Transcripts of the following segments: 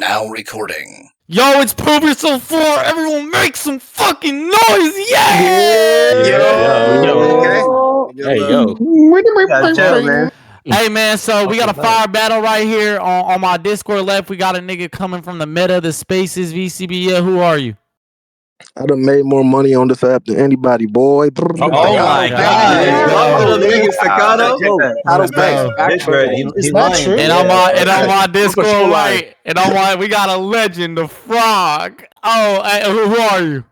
Now recording. Yo, it's Purposeful 4. Everyone make some fucking noise. Yeah! Yo. Chill, man. Hey, man, so we got a fire battle right here on my Discord left. We got a nigga coming from the meta, the spaces, VCB. Yeah, who are you? I done made more money on this app than anybody, boy. Oh my God. Let's go. He's lying. And on my Discord right, we got a legend, the Frog. Oh, hey, who are you?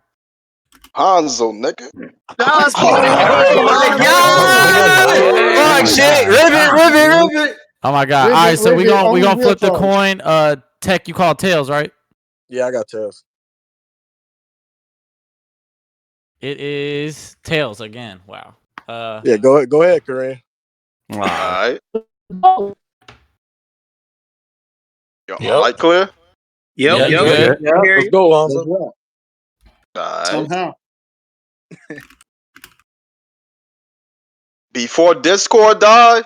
Hanzo, nigga. Oh my God. Fuck shit. Ribbit. Oh my God. All right, so we gonna flip the coin. Tech, you call tails, right? Yeah, I got tails. It is tails again. Wow. Yeah, go ahead, Kareem. All right. Your mic clear? Yep. Let's go, Lonzo. All right. Somehow. Before Discord died,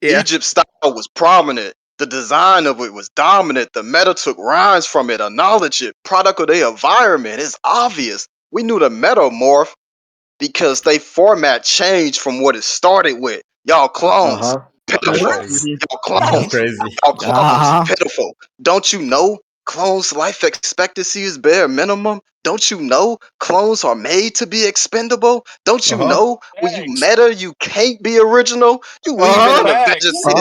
Egypt style was prominent. The design of it was dominant. The meta took rhymes from it, acknowledged it. Product of their environment is obvious. We knew the metamorph because they format changed from what it started with. Y'all clones. Pitiful. Y'all clones. Y'all clones. Pitiful. Don't you know clones' life expectancy is bare minimum? Don't you know clones are made to be expendable? Don't you know when you meta, you can't be original? You leave it in a vegetated state.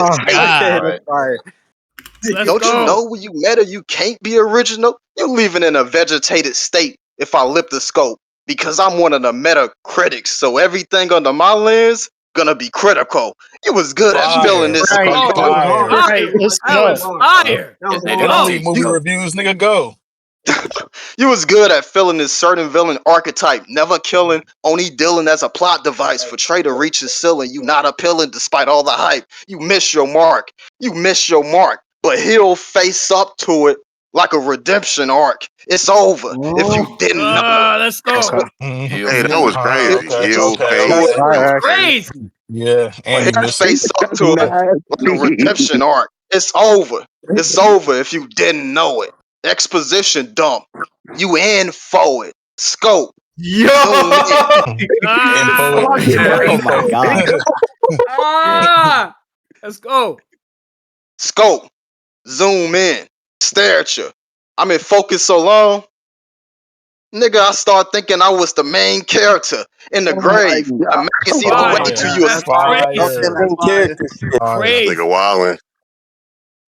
Don't you know when you meta, you can't be original? You leaving in a vegetated state if I lip the scope. Because I'm one of the meta critics, so everything under my lens gonna be critical. You was good at filling this. That was fire. Movie reviews, nigga, go. You was good at filling this certain villain archetype, never killing, only dealing as a plot device for Trey to reach his ceiling. You not appealing despite all the hype. You miss your mark. But he'll face up to it like a redemption arc. It's over if you didn't know. Let's go. Hey, that was crazy. Crazy. Yeah, and He'll face up to it like a redemption arc. It's over. It's over if you didn't know it. Exposition dump. You in for it. Scope. Yo. Oh my God. Let's go. Scope. Zoom in. Stare at you. I'm in focus so long. Nigga, I start thinking I was the main character in the grave. The magazine away to you. Crazy. Nigga wildin'.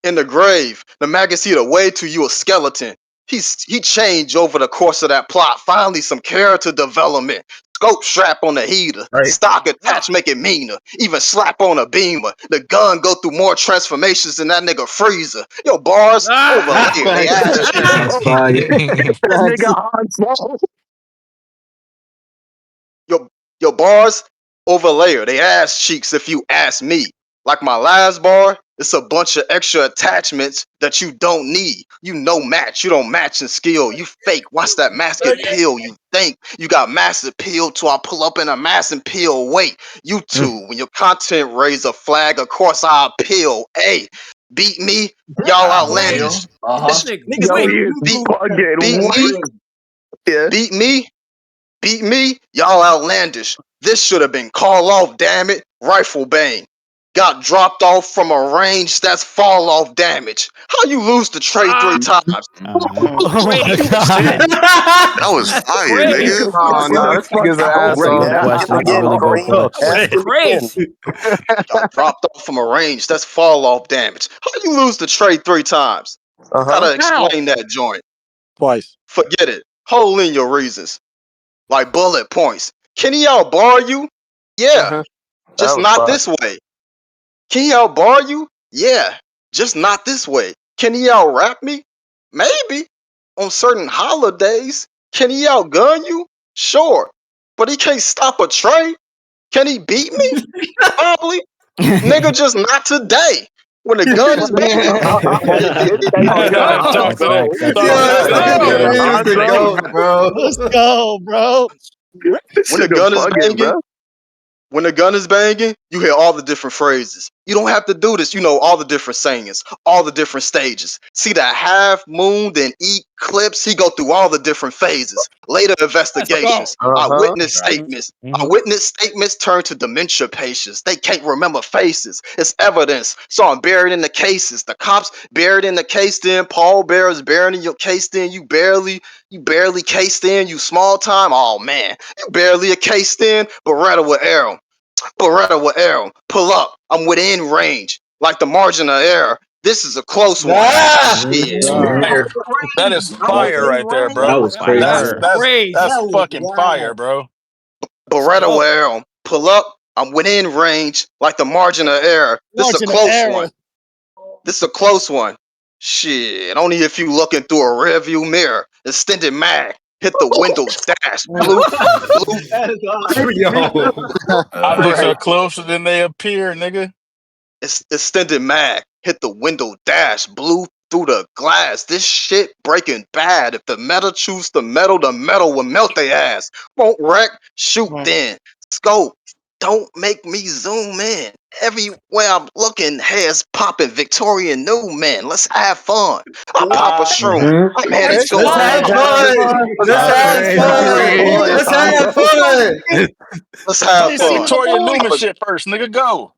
In the grave, the magazine away to you a skeleton. He changed over the course of that plot. Finally, some character development. Scope strap on the heater. Stock attached make it meaner. Even slap on a beamer. The gun go through more transformations than that nigga Freezer. Yo, bars over here. They ass Your bars over layer. They ass cheeks if you ask me. Like my last bar, it's a bunch of extra attachments that you don't need. You no match. You don't match in skill. You fake. Watch that mask get peel. You think you got massive peel till I pull up in a mass and peel. Wait, you two, when your content raise a flag, of course I appeal. Hey, beat me, y'all outlandish. Beat me, y'all outlandish. This should have been call off, damn it. Rifle bang. Got dropped off from a range that's fall off damage. How you lose the trade 3 times? Oh my God. That was fire, nigga. Crazy. Got dropped off from a range that's fall off damage. How you lose the trade 3 times? Gotta explain that joint. Twice. Forget it. Hold in your reasons. Like bullet points. Can he outbar you? Yeah. Just not this way. Can he outbar you? Yeah. Just not this way. Can he out-rap me? Maybe. On certain holidays. Can he outgun you? Sure. But he can't stop a trade. Can he beat me? Probably. Nigga, just not today. When the gun is banging. Let's go, bro. When the gun is banging, you hear all the different phrases. You don't have to do this. You know all the different sayings, all the different stages. See that half moon, then eclipse. He go through all the different phases. Later investigations, eyewitness statements. Eyewitness statements turn to dementia patients. They can't remember faces. It's evidence. So I'm buried in the cases. The cops buried in the case. Then Paul Bearer's buried in your case. Then you barely cased in. You small time. Oh man, you barely a cased in. Beretta with arrow. Beretta with arrow. Pull up. I'm within range. Like the margin of error. This is a close one. Shit. Fire. That is fire right there, bro. That was crazy. That's fucking fire, bro. Beretta with arrow. Pull up. I'm within range. Like the margin of error. This is a close one. This is a close one. Shit. Only if you looking through a rearview mirror. Extended mag. Hit the windows dash. Blue. Objects are closer than they appear, nigga. It's extended mag. Hit the window dash. Blew through the glass. This shit breaking bad. If the metal choose the metal will melt their ass. Won't wreck. Shoot then. Scope. Don't make me zoom in. Everywhere I'm looking, hairs popping. Victorian new man. Let's have fun. I pop a shroom. I'm headed to Let's have fun. Let's have fun. Victoria Newman shit first, nigga. Go.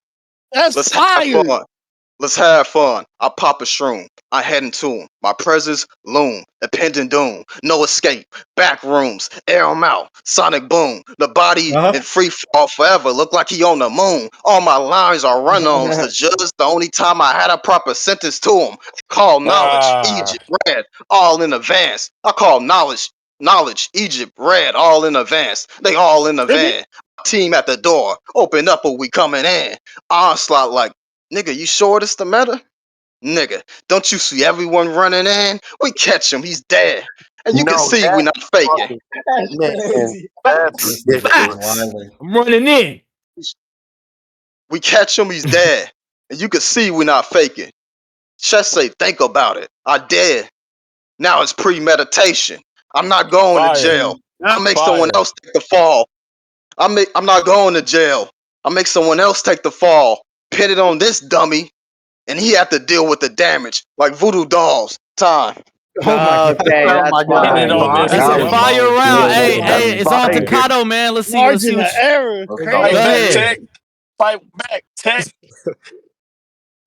Let's have fun. Let's have fun. I pop a shroom. I head into him. My presence loom. Impending doom. No escape. Back rooms. Air him out. Sonic boom. The body in free fall forever. Look like he on the moon. All my lines are run-ons. The judge, the only time I had a proper sentence to him. Call knowledge. Egypt red. All in advance. I call knowledge. Egypt red. All in advance. They all in the van. Team at the door. Open up or we coming in. Onslaught like, nigga, you sure this the meta? Nigga, don't you see everyone running in? We catch him, he's dead. And you can see we not faking. That's I'm running in. We catch him, he's dead. And you can see we not faking. Just say, think about it. I did. Now it's premeditation. I'm not going to jail. I make someone else take the fall. I'm not going to jail. I make someone else take the fall. Pin it on this dummy, and he had to deal with the damage like voodoo dolls. Time. Okay, that's fine. That's a fire round. Hey, it's on Tekato, man. Let's see. Margin of error. Fight back, Tech. Fight back, Tech.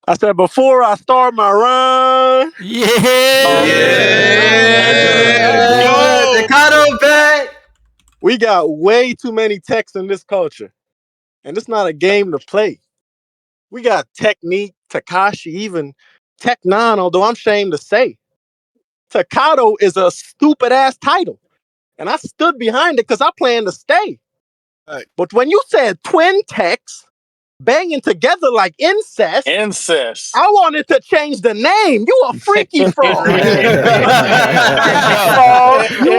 I said before I start my run. Tekato back. We got way too many techs in this culture. And it's not a game to play. We got Technique, Tekashi, even Tech 9, although I'm ashamed to say. Tekato is a stupid ass title. And I stood behind it because I plan to stay. Right. But when you said twin techs banging together like incest, I wanted to change the name. You a freaky frog. You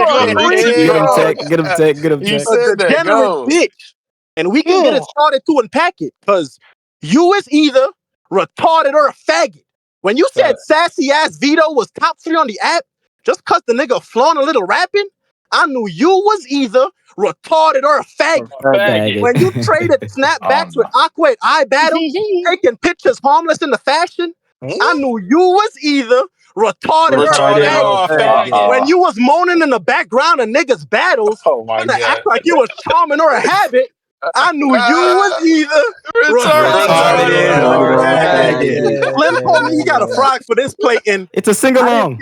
a freaky frog. Get him tech. You said that. Degenerate bitch. And we can get it started to unpack it. Because you is either retarded or a faggot. When you said sassy ass Vito was top 3 on the app, just cause the nigga flaunt a little rapping, I knew you was either retarded or a faggot. When you traded snapbacks with Aqua at eye battle, taking pictures harmless in the fashion, I knew you was either retarded or a faggot. When you was moaning in the background of niggas' battles, trying to act like you was charming or a habit, I knew you was either retarded or a faggot. Slim told me he got a frog for this plate, and it's a sing-along.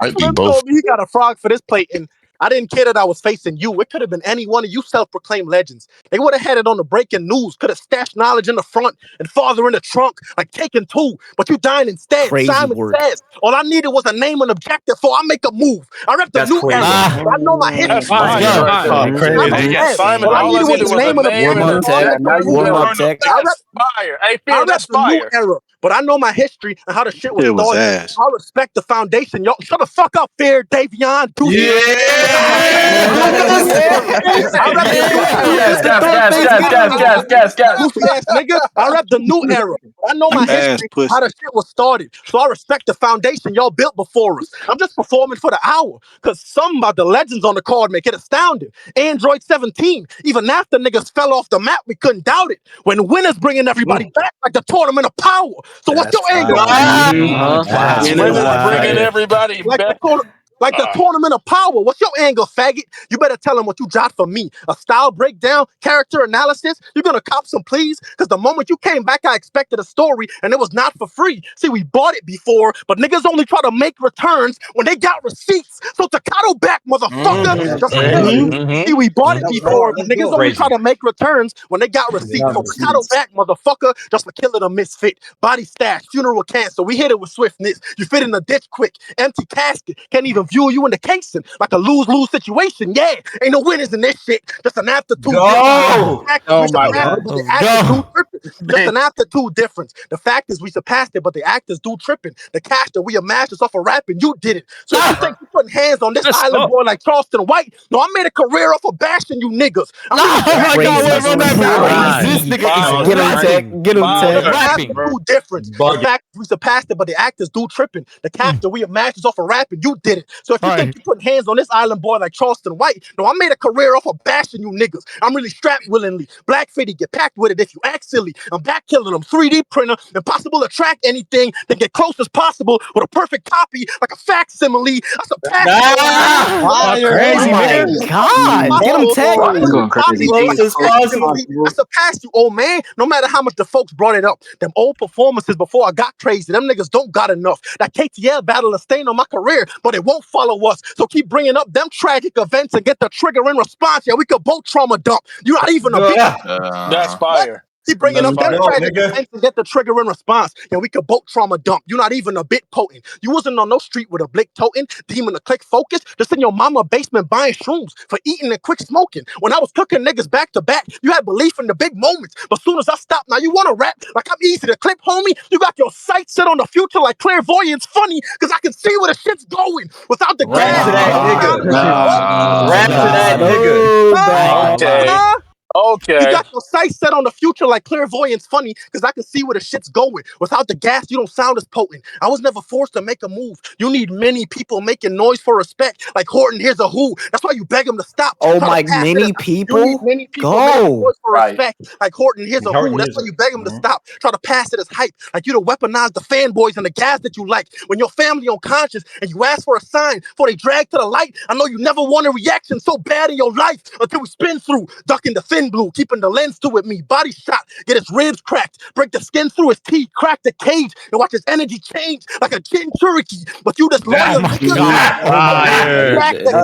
Slim told me he got a frog for this plate, and I didn't care that I was facing you. It could have been any one of you self-proclaimed legends. They would have had it on the breaking news, could have stashed knowledge in the front and farther in the trunk, like Taken 2, but you dying instead. Crazy Simon says, all I needed was a name and objective, so I make a move. I rep the new era. I know my history. Simon, all I needed was a name and objective. That's fire. Hey, I rep the new era, but I know my history and how the shit was started. I respect the foundation. Y'all shut the fuck up, Fair Davion. Goofy ass nigga. I rap the new era. I know my history, how the shit was started. So I respect the foundation y'all built before us. I'm just performing for the hour. Cause some about the legends on the card make it astounding. Android 17. Even after niggas fell off the map, we couldn't doubt it. When winners bringing everybody back like the tournament of power. So what's your angle? Winners bringing everybody back. Like the tournament of power. What's your angle, faggot? You better tell him what you jot for me. A style breakdown, character analysis. You're gonna cop some please? Because the moment you came back, I expected a story, and it was not for free. See, we bought it before, but niggas only try to make returns when they got receipts. So Tekato back, motherfucker. See, we bought it before, but niggas only try to make returns when they got receipts. So Tekato back, motherfucker. Just for killing a misfit. Body stash, funeral cancer. We hit it with swiftness. You fit in the ditch quick. Empty casket. Can't even view you in the casing like a lose-lose situation. Yeah, ain't no winners in this shit. Just an aptitude. Go! Oh my God. Just an aptitude difference. The fact is we surpassed it, but the actors do tripping. The cash that we amassed is off of rapping. You did it. So if you think you putting hands on this island boy like Charleston White, no, I made a career off of bashing you niggas. Get him, Tech. Aptitude difference. The fact is we surpassed it, but the actors do tripping. The cash that we amassed is off of rapping. You did it. So if you think you putting hands on this island boy like Charleston White, no, I made a career off of bashing you niggas. I'm really strapped willingly. Black Fitty, get packed with it if you act silly. I'm back killing them. 3D printer, impossible to track anything, then get close as possible with a perfect copy, like a facsimile. That's a pass. Crazy, man. God, get him, Tech. That's a pass, you old man. No matter how much the folks brought it up, them old performances before I got crazy, them niggas don't got enough. That KTL battle a stain on my career, but it won't follow us. So keep bringing up them tragic events and get the trigger in response. Yeah, we could both trauma dump. You're not even a bitch. That's fire. Keep bringing up them tragic events and get the trigger in response. Yeah, we could both trauma dump. You're not even a bit potent. You wasn't on no street with a blick toting, demon to click focus, just in your mama basement buying shrooms for eating and quick smoking. When I was cooking niggas back to back, you had belief in the big moments. But soon as I stopped, now you want to rap like I'm easy to clip, homie. You got your sights set on the future like clairvoyance funny, because I can see where the shit's going without the gas. Rap to that nigga. Okay. You got your sights set on the future like clairvoyance funny, because I can see where the shit's going. Without the gas, you don't sound as potent. I was never forced to make a move. You need many people making noise for respect. Like Horton, here's a who. That's why you beg him to stop. Oh my, many people? You need many people making noise for respect. Like Horton, here's a who. That's why you beg him to stop. Try to pass it as hype. Like you to weaponize the fanboys and the gas that you like. When your family unconscious and you ask for a sign before they drag to the light, I know you never want a reaction so bad in your life until we spin through, ducking the fin blue, keeping the lens to it, me body shot, get his ribs cracked, break the skin through his teeth, crack the cage, and watch his energy change like a gin Cherokee. But you just loyal. The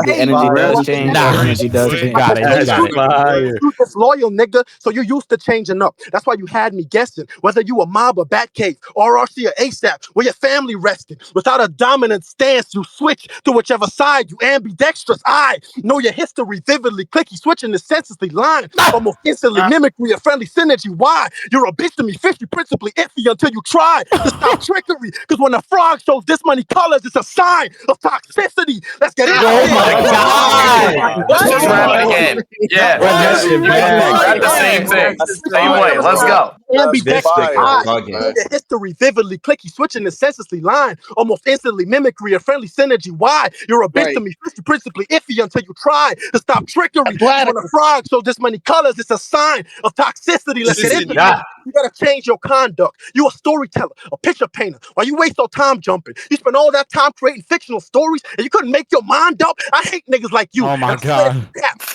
energy does change. Energy does change. Got it. You just loyal, nigga. So you used to changing up. That's why you had me guessing whether you a mob or Batcave, RRC or ASAP, where your family rested. Without a dominant stance, you switch to whichever side. You ambidextrous. I know your history vividly. Clicky switching the senselessly line. Almost instantly mimicry a friendly synergy. Why? You're a bitch to me, fishy, principally iffy until you try to stop trickery. Because when a frog shows this many colors, it's a sign of toxicity. Let's get it. Oh my God. Let's just rap it again. Yeah. Rap the same thing. Same way. Let's go. Ambidextrous. The history vividly clicky, switching the senselessly line. Almost instantly mimicry a friendly synergy. Why? You're a bitch to me, fishy, principally iffy until you try to stop trickery. When a frog shows this many colors, it's a sign of toxicity. Let's get into it. You gotta change your conduct. You a storyteller, a picture painter. Why you waste your time jumping? You spend all that time creating fictional stories and you couldn't make your mind up? I hate niggas like you. Oh my God.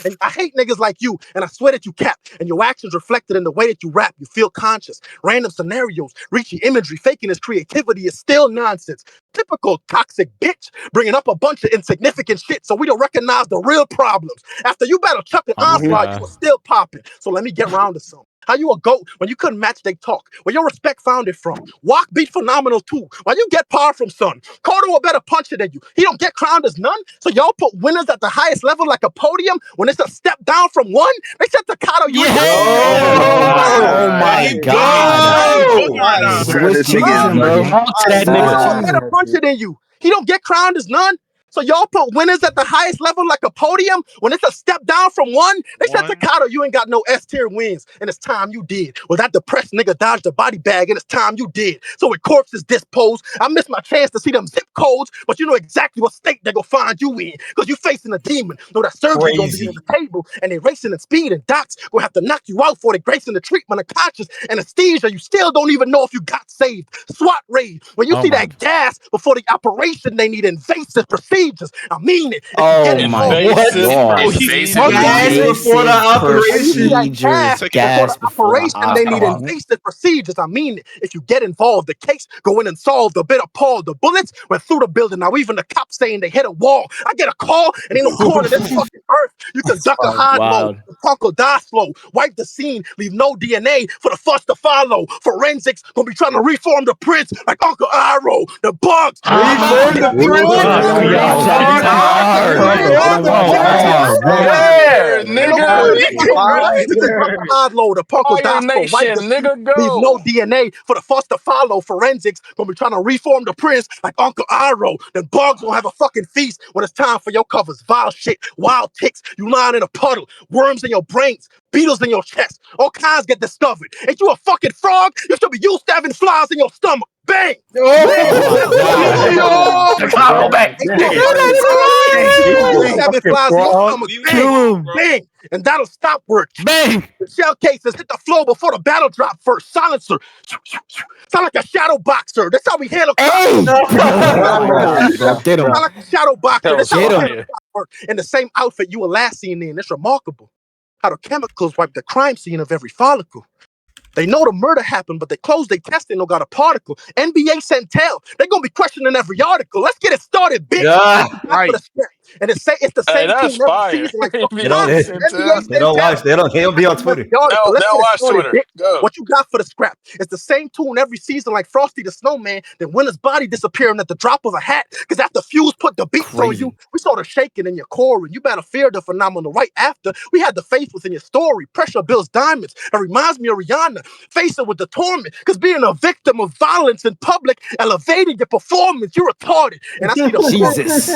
And I hate niggas like you, and I swear that you cap. And your actions reflected in the way that you rap. You feel conscious. Random scenarios, reaching imagery, faking his creativity is still nonsense. Typical toxic bitch, bringing up a bunch of insignificant shit so we don't recognize the real problems. After you battle Chuck and Onslaught, you were still popping. So let me get round to some. How you a goat when you couldn't match they talk? Where your respect found it from? Walk beat phenomenal too. Why you get power from son? Carter a better puncher than you. He don't get crowned as none. So y'all put winners at the highest level like a podium when it's a step down from one. They said Tekato. Oh my God. Switch chicken, bro. Better puncher than you. He don't get crowned as none. So y'all put winners at the highest level like a podium when it's a step down from one? They said, Tekato, you ain't got no S-tier wins, and it's time you did. Well, that depressed nigga dodged a body bag, and it's time you did. So with corpses disposed, I missed my chance to see them zip codes, but you know exactly what state they gonna find you in, because you facing a demon. Know that surgery gonna be on the table, and they racing at speed, and docs gonna have to knock you out for the gracing the treatment of conscious anesthesia. You still don't even know if you got saved. SWAT raid. When you see that gas before the operation, they need invasive procedures. I mean it. Invasive before the operation. Before the operation, they need invasive procedures. I mean it. If you get involved, the case go in and solve. The bit appalled. The bullets went through the building. Now even the cops saying they hit a wall. I get a call and ain't no corner this fucking earth. You can duck a hide low. The punk will die slow. Wipe the scene. Leave no DNA for the fuss to follow. Forensics gonna be trying to reform the prints like Uncle Iroh. The bugs. Reform the prints. The punk will die slow. Wipe the scene. Leave no DNA for the fuss to follow. Forensics gonna be trying to reform the prints like Uncle Iroh. The bugs gonna have a fucking feast when it's time for your covers. Vile shit, wild ticks. You lying in a puddle. Worms in your brains. Beetles in your chest. All kinds get discovered. Ain't you a fucking frog? You should be used to having flies in your stomach. Bang! Bang! And that'll stop work. Bang! The shell cases hit the floor before the battle drop first. Silencer. Sound like a shadow boxer. That's how we handle Get him. Sound like a shadow boxer. That's how we handle work. In the same outfit you were last seen in. It's remarkable how the chemicals wipe the crime scene of every follicle. They know the murder happened, but they closed their testing, no got a particle. NBA sent tell. They're going to be questioning every article. Let's get it started, bitch. Right. And it's the same team every season. Like, they don't be on Twitter. What you got for the scrap? It's the same tune every season, like Frosty the Snowman. Then Winner's body disappearing at the drop of a hat. Because after Fuse put the beats on you, we saw the shaking in your core, and you better fear the phenomenal right after. We had the faith within your story. Pressure builds diamonds. It reminds me of Rihanna. Face it with the torment. Because being a victim of violence in public elevating your performance, you're retarded. And I see the Jesus.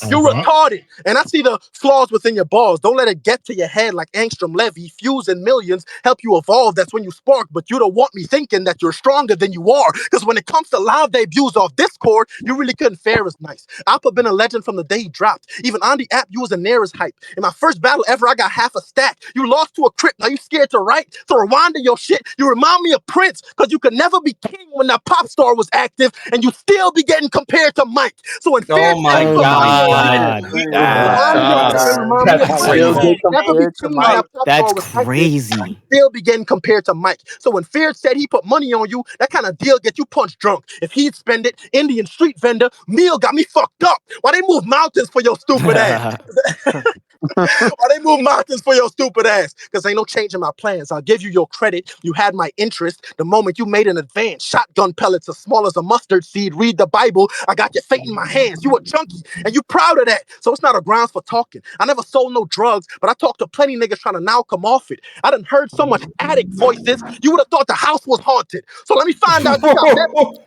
You're retarded. And I see the flaws within your balls. Don't let it get to your head like Angstrom Levy. Fuse and millions help you evolve. That's when you spark. But you don't want me thinking that you're stronger than you are. Because when it comes to live debuts off Discord, you really couldn't fare as nice. Alpha been a legend from the day he dropped. Even on the app, you was a near as hype. In my first battle ever, I got half a stack. You lost to a crit. Now you scared to write? So rewinding your shit, you remind me of Prince. Because you could never be king when that pop star was active. And you still be getting compared to Mike. So when fear that's crazy. Still be getting compared to Mike. So when Fear said he put money on you, that kind of deal get you punch drunk. If he'd spend it, Indian street vendor, meal got me fucked up. Why they move mountains for your stupid ass? Why they move mountains for your stupid ass? Because ain't no changing my plans. I'll give you your credit. You had my interest the moment you made an advance. Shotgun pellets as small as a mustard seed. Read the Bible. I got your fate in my hands. You a junkie and you proud of that. So it's not a grounds for talking. I never sold no drugs, but I talked to plenty niggas trying to now come off it. I done heard so much addict voices. You would have thought the house was haunted. So let me find out you got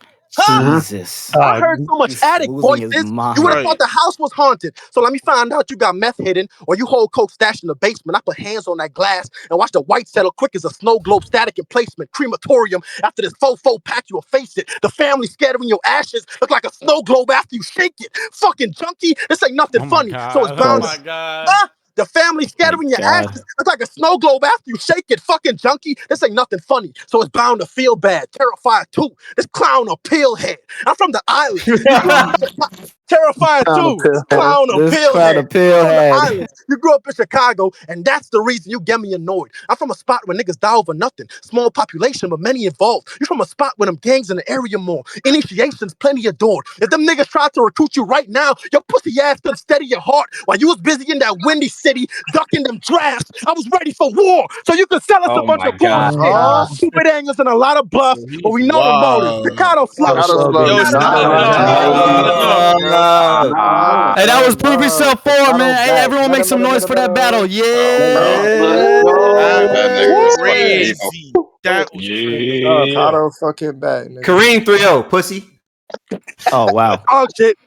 Jesus. I heard so much addict voices. You would have thought the house was haunted. So let me find out you got meth hidden or you hold coke stashed in the basement. I put hands on that glass and watch the white settle quick as a snow globe. Static in placement. Crematorium. After this fofo pack, you'll face it. The family scattering your ashes look like a snow globe after you shake it. Fucking junkie. This ain't nothing funny. So it's bound the family scattering your ashes. It's like a snow globe after you shake it. Fucking junkie. This ain't nothing funny. So it's bound to feel bad. Terrified too. This clown a pill head. I'm from the island. Terrified too. This clown a pill head. You grew up in Chicago, and that's the reason you get me annoyed. I'm from a spot where niggas die over nothing. Small population, but many involved. You from a spot where them gangs in the area more. Initiations plenty adored. If them niggas tried to recruit you right now, your pussy ass could steady your heart while you was busy in that windy city ducking them drafts. I was ready for war, so you could sell us a bunch of bullshit. Stupid angles and a lot of bluff, but we know the motive. Tekato fluff. Hey, that was Prove Yourself 4, man. Hey, everyone make some noise for that battle. Yeah. Crazy. Kareem 3-0, pussy. Oh, wow. Oh, shit.